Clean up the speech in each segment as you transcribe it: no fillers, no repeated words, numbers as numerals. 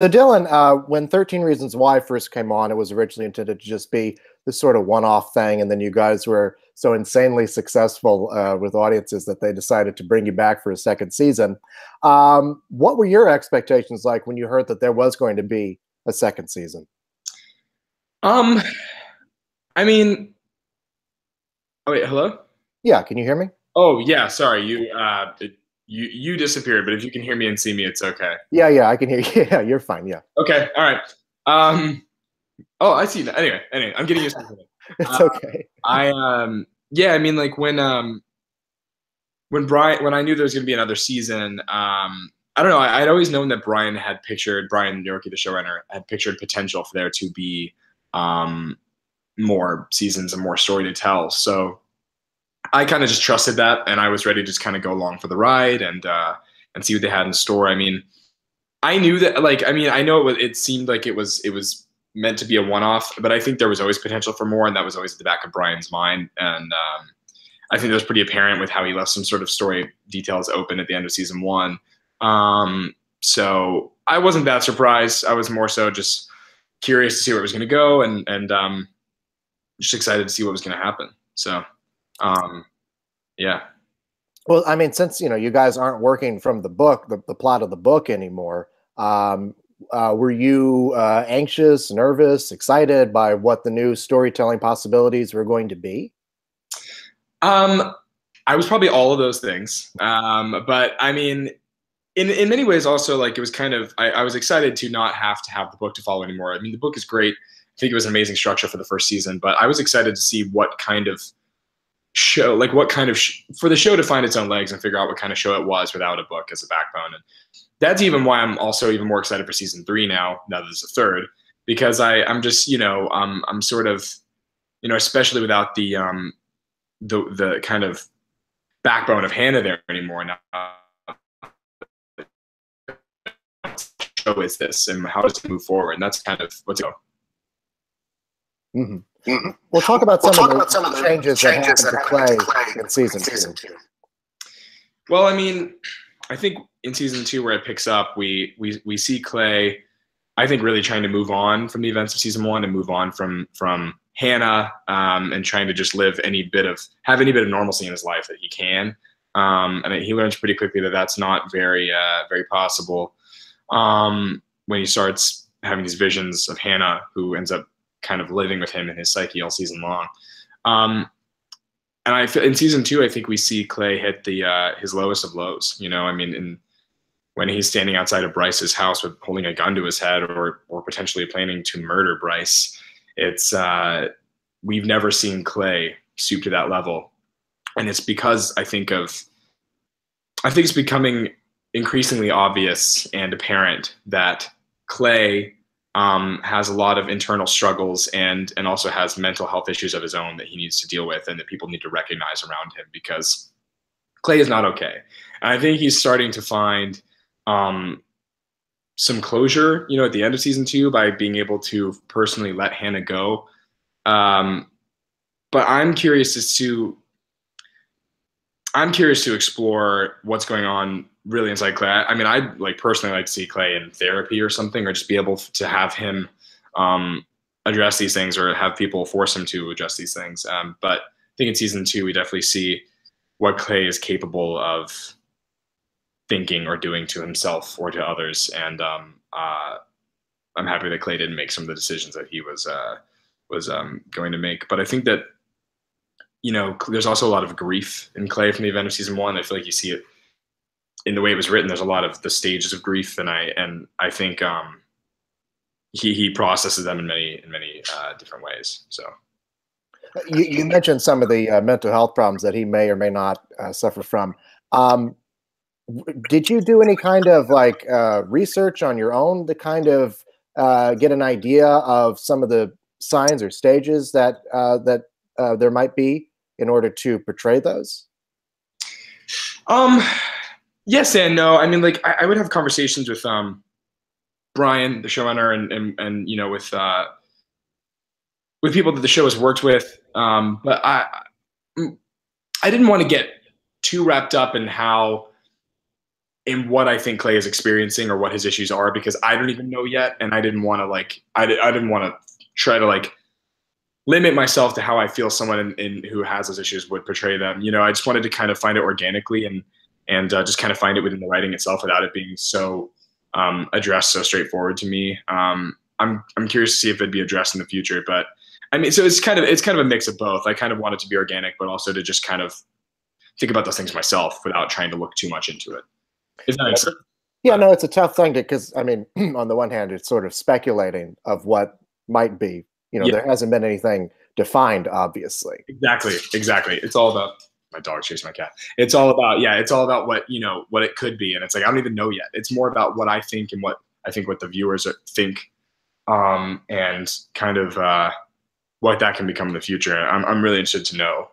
So Dylan, when 13 Reasons Why first came on, it was originally intended to just be this sort of one-off thing, and then you guys were so insanely successful with audiences that they decided to bring you back for a second season. What were your expectations like when you heard that there was going to be a second season? Um, I mean, oh wait, hello? Yeah, can you hear me? Oh yeah, sorry, you disappeared, but if you can hear me and see me, it's okay. Yeah, yeah, I can hear you. Yeah, you're fine. Yeah, Okay, all right. Um, oh, I see. Anyway, I'm getting used to it. it's Uh, okay. yeah, I mean, like when I knew there was gonna be another season, I don't know. I'd always known that Brian Yorkie, the showrunner, had pictured potential for there to be um more seasons and more story to tell. So I kind of just trusted that, and I was ready to just kind of go along for the ride and see what they had in store. I mean, I knew that, like, I mean, I know it seemed like it was meant to be a one off, but I think there was always potential for more, and that was always at the back of Brian's mind. And I think that was pretty apparent with how he left some sort of story details open at the end of season one. So I wasn't that surprised. I was more so just curious to see where it was going to go, and just excited to see what was going to happen. So. Um, yeah. Well, I mean, since you guys aren't working from the book, the plot of the book anymore, were you anxious, nervous, excited by what the new storytelling possibilities were going to be? Um, I was probably all of those things. But I mean, in many ways, also like it was kind of I was excited to not have to have the book to follow anymore. I mean, the book is great. I think it was an amazing structure for the first season, but I was excited to see what kind of show, like what kind of for the show to find its own legs and figure out what kind of show it was without a book as a backbone. And that's even why I'm also even more excited for season three now that there's a third, because I'm just I'm sort of especially without the kind of backbone of Hannah there anymore. Now, show is this, and how does it move forward? And that's kind of what's going. Mhm. We'll talk about some of the changes that happened to Clay in season two. Well, I mean, I think in season two where it picks up, we see Clay, I think, really trying to move on from the events of season one and move on from Hannah, and trying to just have any bit of normalcy in his life that he can. And he learns pretty quickly that that's not very possible. When he starts having these visions of Hannah, who ends up kind of living with him in his psyche all season long. And in season two, I think we see Clay hit his lowest of lows. I mean, when he's standing outside of Bryce's house with holding a gun to his head, or potentially planning to murder Bryce. It's we've never seen Clay stoop to that level, and it's because I think it's becoming increasingly obvious and apparent that Clay has a lot of internal struggles and also has mental health issues of his own that he needs to deal with, and that people need to recognize around him, because Clay is not okay. And I think he's starting to find some closure, at the end of season two, by being able to personally let Hannah go. But I'm curious to explore what's going on really inside Clay. I mean, I'd like personally like to see Clay in therapy or something, or just be able to have him address these things, or have people force him to address these things. But I think in season two, we definitely see what Clay is capable of thinking or doing to himself or to others. And I'm happy that Clay didn't make some of the decisions that he was going to make. But I think that there's also a lot of grief in Clay from the event of season one. I feel like you see it in the way it was written. There's a lot of the stages of grief, and I think he processes them in many different ways. So You mentioned some of the mental health problems that he may or may not suffer from. Did you do any kind of like research on your own to kind of get an idea of some of the signs or stages that there might be in order to portray those? Um, yes and no. I mean, like I would have conversations with Brian, the showrunner, and with people that the show has worked with. But I didn't want to get too wrapped up in how in what I think Clay is experiencing or what his issues are, because I don't even know yet, and I didn't want to I didn't want to try to limit myself to how I feel someone who has those issues would portray them. You know, I just wanted to kind of find it organically and just kind of find it within the writing itself without it being so addressed so straightforward to me. I'm curious to see if it'd be addressed in the future, but I mean, so it's kind of a mix of both. I kind of want it to be organic, but also to just kind of think about those things myself without trying to look too much into it. If that makes sense. Yeah, no, it's a tough thing because I mean, on the one hand, it's sort of speculating of what might be. You know, yeah. There hasn't been anything defined, obviously. Exactly. It's all about my dog chasing my cat. It's all about, yeah, it's all about what, you know, what it could be. And it's like, I don't even know yet. It's more about what I think and what I think what the viewers think, and kind of what that can become in the future. I'm really interested to know,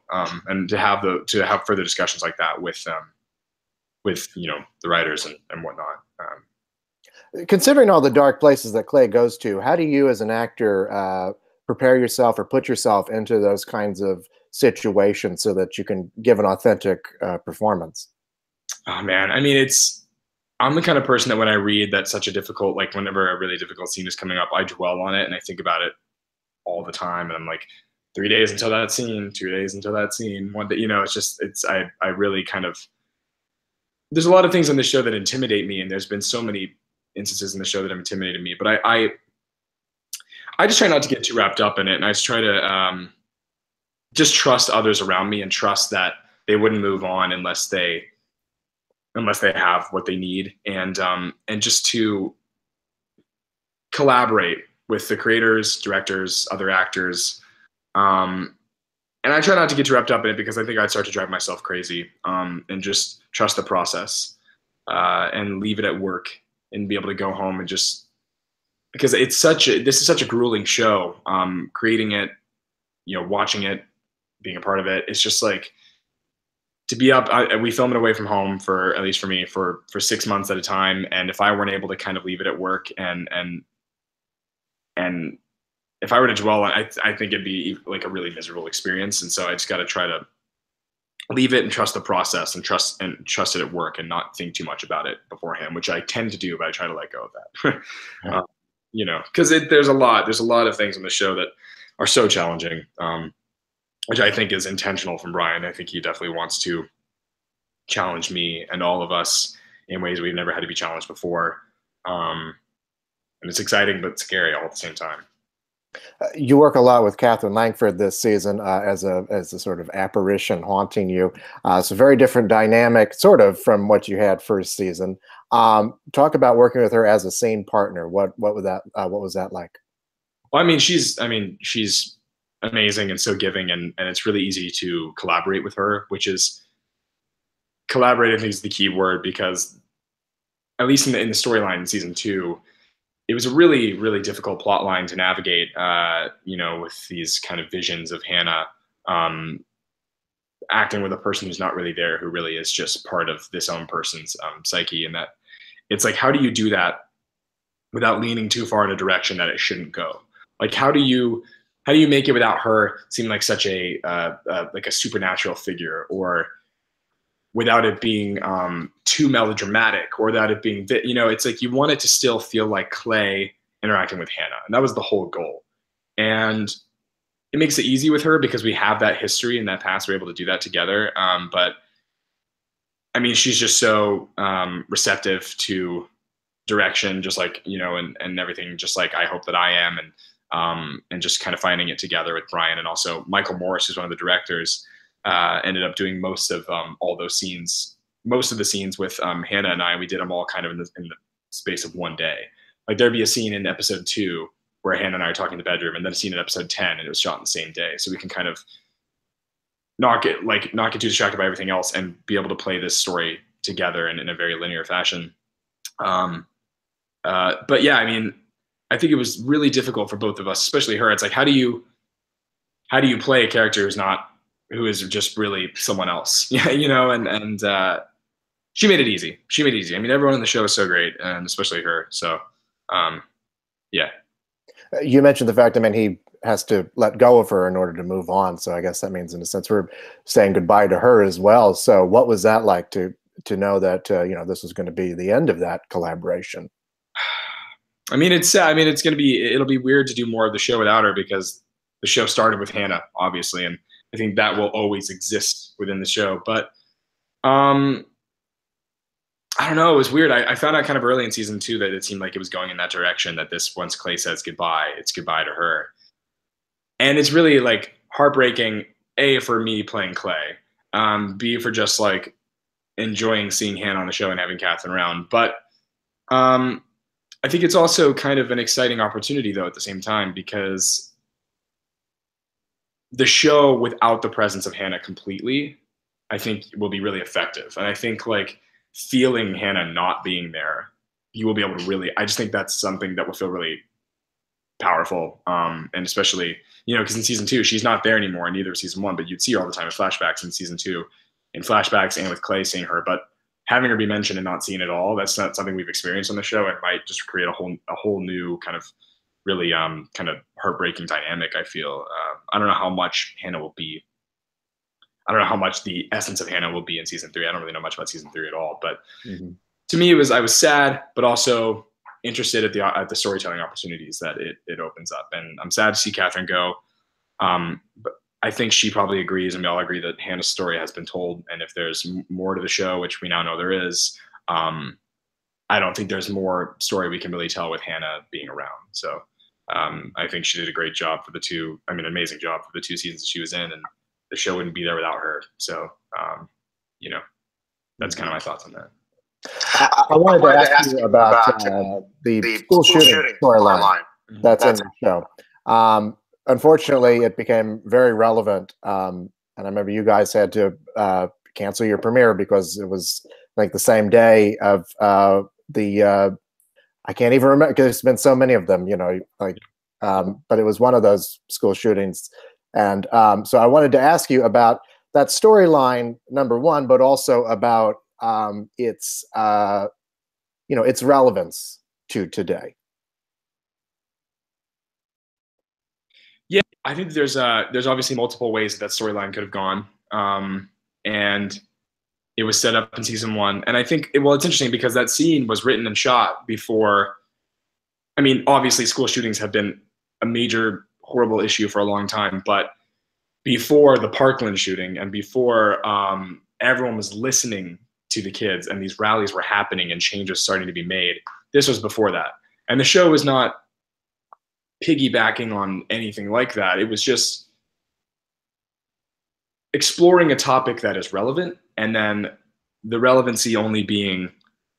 and to have further discussions like that with you know, the writers and whatnot. Considering all the dark places that Clay goes to, how do you as an actor prepare yourself or put yourself into those kinds of situations so that you can give an authentic performance? Oh man, I mean, I'm the kind of person that when I read that such a difficult, whenever a really difficult scene is coming up, I dwell on it and I think about it all the time. And I'm like, 3 days until that scene, 2 days until that scene, 1 day, you know, I really kind of, there's a lot of things on the show that intimidate me. And there's been so many instances in the show that have intimidated me, but I just try not to get too wrapped up in it. And I just try to just trust others around me and trust that they wouldn't move on unless they have what they need, and just to collaborate with the creators, directors, other actors. And I try not to get too wrapped up in it because I think I'd start to drive myself crazy, and just trust the process, and leave it at work and be able to go home and just, because this is such a grueling show, creating it, you know, watching it, being a part of it. It's just like to be up. We film it away from home for, at least for me, for 6 months at a time. And if I weren't able to kind of leave it at work and if I were to dwell on it, I think it'd be like a really miserable experience. And so I just got to try to leave it and trust the process and trust it at work and not think too much about it beforehand, which I tend to do, but I try to let go of that. Yeah. You know, because there's a lot of things on the show that are so challenging, which I think is intentional from Brian. I think he definitely wants to challenge me and all of us in ways we've never had to be challenged before. And it's exciting, but scary all at the same time. You work a lot with Katherine Langford this season as a sort of apparition haunting you. It's a very different dynamic, sort of, from what you had first season. Talk about working with her as a scene partner. What was that like? Well, I mean, she's amazing and so giving, and it's really easy to collaborate with her, which is collaborating is the key word, because at least in the storyline in season 2, it was a really, really difficult plot line to navigate, you know, with these kind of visions of Hannah acting with a person who's not really there, who really is just part of this own person's psyche. And that it's like, how do you do that without leaning too far in a direction that it shouldn't go? Like, how do you make it without her seem like such a like a supernatural figure, or without it being too melodramatic, or without it being, you know, it's like you want it to still feel like Clay interacting with Hannah. And that was the whole goal. And it makes it easy with her because we have that history and that past. We're able to do that together. But I mean, she's just so receptive to direction, just like, you know, and everything, just like I hope that I am. And just kind of finding it together with Brian. And also Michael Morris, who's one of the directors, ended up doing most of all those scenes, most of the scenes with Hannah and I. We did them all kind of in the space of 1 day. Like, there'd be a scene in episode 2 where Hannah and I are talking in the bedroom, and then a scene in episode 10, and it was shot in the same day. So we can kind of not get too distracted by everything else and be able to play this story together in a very linear fashion. But yeah, I mean, I think it was really difficult for both of us, especially her. It's like, how do you play a character who is just really someone else? Yeah, you know, and she made it easy. I mean, everyone on the show is so great, and especially her. So, yeah. You mentioned the fact, I mean, he has to let go of her in order to move on. So I guess that means, in a sense, we're saying goodbye to her as well. So what was that like, to to know that this is going to be the end of that collaboration? I mean, it's sad. I mean, it'll be weird to do more of the show without her, because the show started with Hannah, obviously, and I think that will always exist within the show. But I don't know. It was weird. I found out kind of early in season 2 that it seemed like it was going in that direction, that once Clay says goodbye, it's goodbye to her. And it's really like heartbreaking, A, for me playing Clay, B, for just like enjoying seeing Hannah on the show and having Katherine around. But I think it's also kind of an exciting opportunity, though, at the same time, because the show without the presence of Hannah completely, I think, will be really effective. And I think like feeling Hannah not being there, you will be able to really, I just think that's something that will feel really powerful. And especially, because in season 2, she's not there anymore, and neither is season 1, but you'd see her all the time in flashbacks in season 2, in flashbacks and with Clay seeing her. But having her be mentioned and not seen at all, that's not something we've experienced on the show. It might just create a whole new kind of really kind of heartbreaking dynamic, I feel. I don't know how much Hannah will be. I don't know how much the essence of Hannah will be in season 3. I don't really know much about season 3 at all. But to me, I was sad, but also interested at the storytelling opportunities that it opens up. And I'm sad to see Katherine go. But I think she probably agrees, and we all agree, that Hannah's story has been told. And if there's more to the show, which we now know there is, I don't think there's more story we can really tell with Hannah being around. So I think she did a great job for an amazing job for the 2 seasons that she was in, and the show wouldn't be there without her. So, that's kind of my thoughts on that. I wanted to ask you about the school shooting storyline that's in the show. Unfortunately, it became very relevant, and I remember you guys had to cancel your premiere because it was like the same day of I can't even remember because there's been so many of them, but it was one of those school shootings. And so I wanted to ask you about that storyline, number one, but also about its relevance to today. Yeah, I think there's obviously multiple ways that storyline could have gone, and it was set up in season 1. And I think it's interesting because that scene was written and shot before. I mean, obviously, school shootings have been a major horrible issue for a long time, but before the Parkland shooting and before everyone was listening to the kids and these rallies were happening and changes starting to be made, this was before that. And the show was not piggybacking on anything like that. It was just exploring a topic that is relevant, and then the relevancy only being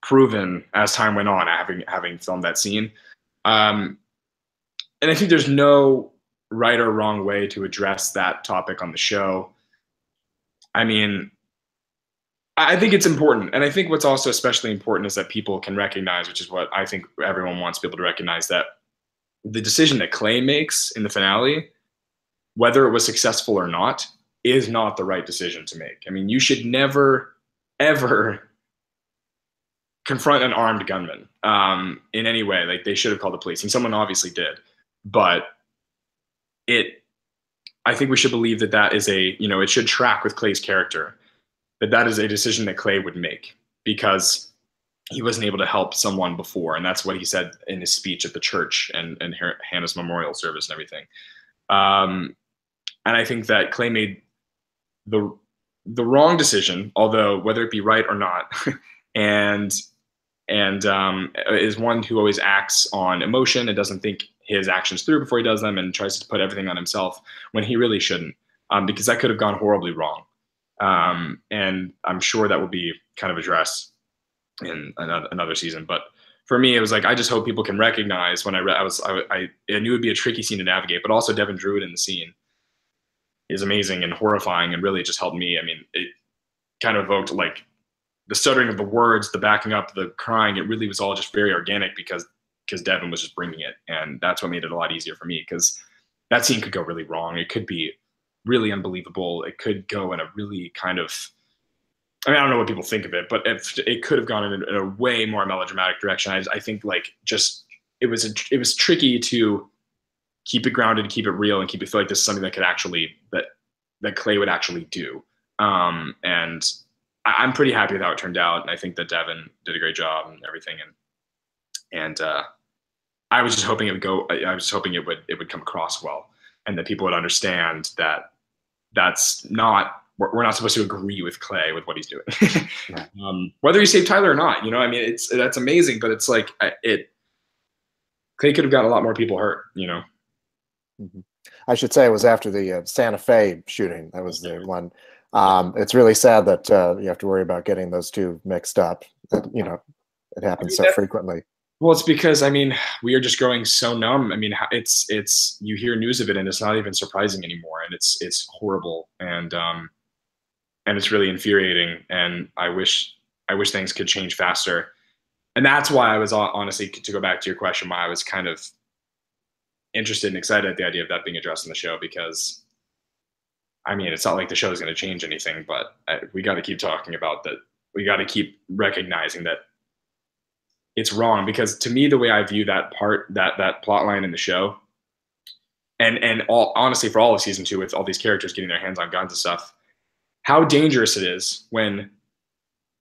proven as time went on, having filmed that scene. And I think there's no right or wrong way to address that topic on the show. I mean, I think it's important. And I think what's also especially important is that people can recognize, which is what I think everyone wants people to recognize, that the decision that Clay makes in the finale, whether it was successful or not, is not the right decision to make. I mean, you should never, ever confront an armed gunman in any way. Like, they should have called the police, and someone obviously did. But I think we should believe that is it should track with Clay's character, that is a decision that Clay would make because he wasn't able to help someone before. And that's what he said in his speech at the church and Hannah's memorial service and everything. And I think that Clay made the wrong decision, although whether it be right or not, and is one who always acts on emotion and doesn't think his actions through before he does them and tries to put everything on himself when he really shouldn't, because that could have gone horribly wrong. And I'm sure that will be kind of addressed in another season. But for me, it was like, I just hope people can recognize when I knew it'd be a tricky scene to navigate, but also Devin Druid in the scene is amazing and horrifying, and really it just helped me. I mean, it kind of evoked like the stuttering of the words, the backing up, the crying. It really was all just very organic because Devin was just bringing it. And that's what made it a lot easier for me, because that scene could go really wrong. It could be really unbelievable. It could go in a really kind of, I mean, I don't know what people think of it, but it could have gone in a way more melodramatic direction. I think like just, it was tricky to keep it grounded, keep it real, and keep it feel like this is something that could actually, that Clay would actually do. And I'm pretty happy with how it turned out, and I think that Devin did a great job and everything. And I was just hoping it would go. I was just hoping it would come across well, and that people would understand that that's not. We're not supposed to agree with Clay with what he's doing, whether he saved Tyler or not. You know, I mean, that's amazing, but it's like Clay could have gotten a lot more people hurt. You know. Mm-hmm. I should say it was after the Santa Fe shooting. That was the one. It's really sad that you have to worry about getting those two mixed up. You know, it happens so frequently. Well, it's because, I mean, we are just growing so numb. I mean, it's you hear news of it and it's not even surprising anymore, and it's horrible, and it's really infuriating. And I wish things could change faster. And that's why I was honestly, to go back to your question, why I was kind of interested and excited at the idea of that being addressed in the show, because I mean, it's not like the show is going to change anything, but we got to keep talking about that. We got to keep recognizing that it's wrong, because to me, the way I view that plot line in the show, and honestly, for all of season 2, with all these characters getting their hands on guns and stuff, how dangerous it is when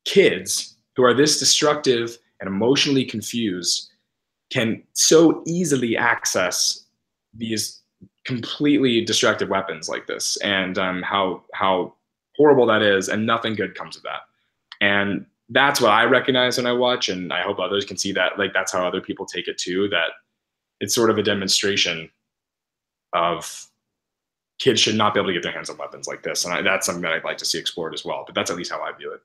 kids who are this destructive and emotionally confused can so easily access these completely destructive weapons like this, and how horrible that is, and nothing good comes of that. And that's what I recognize when I watch, and I hope others can see that. Like, that's how other people take it too, that it's sort of a demonstration of kids should not be able to get their hands on weapons like this. And that's something that I'd like to see explored as well, but that's at least how I view it.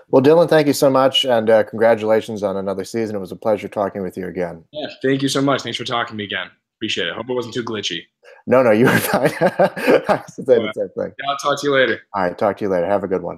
Well, Dylan, thank you so much, and congratulations on another season. It was a pleasure talking with you again. Yeah, thank you so much. Thanks for talking to me again. Appreciate it. Hope it wasn't too glitchy. No, you were fine. I said the same thing. Yeah, I'll talk to you later. All right, talk to you later. Have a good one.